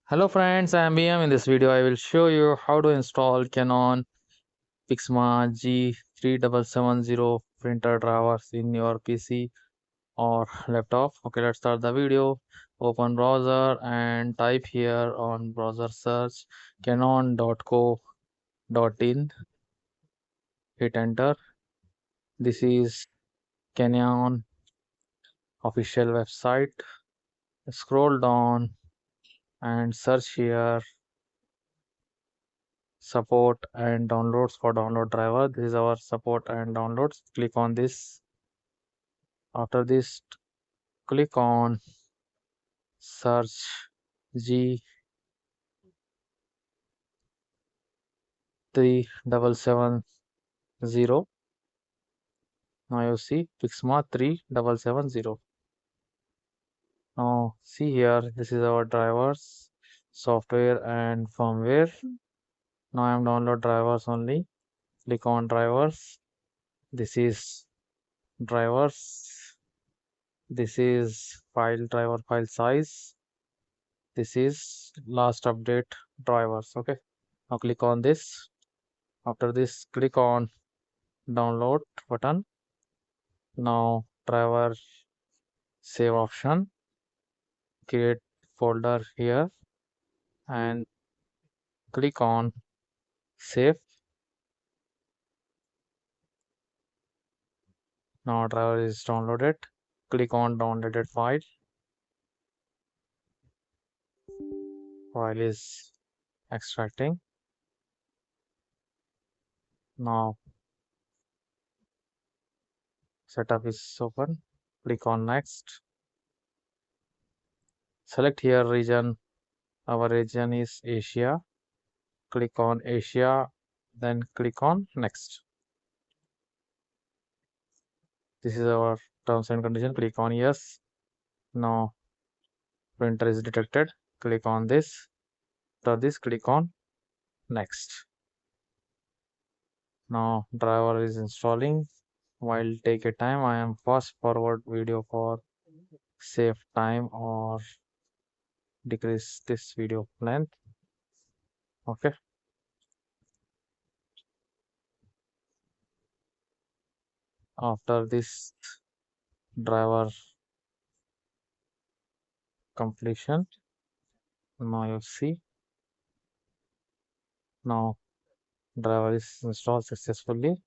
Hello friends, I am BM. In this video, I will show you how to install Canon PIXMA G3770 printer drivers in your PC or laptop. Okay, let's start the video. Open browser and type here on browser search canon.co.in. Hit enter. This is Canon official website. Scroll down and search here support and downloads for download driver. This is our support and downloads. Click on this. After this, click on search G3770. Now you see Pixma 3770. Now see here, this is our drivers, software and firmware. Now I am download drivers only. Click on drivers. This is drivers. This is file driver file size. This is last update drivers. Okay, now click on this. After this, click on download button. Now driver save option, create folder here and click on save. Now driver is downloaded. Click on downloaded file. File is extracting. Now setup is open. Click on next. Select here region. Our region is Asia. Click on Asia, then click on next. This is our terms and condition. Click on yes. Now printer is detected. Click on this. After this, click on next. Now driver is installing. While take a time, I am fast forward video for save time or decrease this video length. Okay. After this driver completion, now you see, now driver is installed successfully.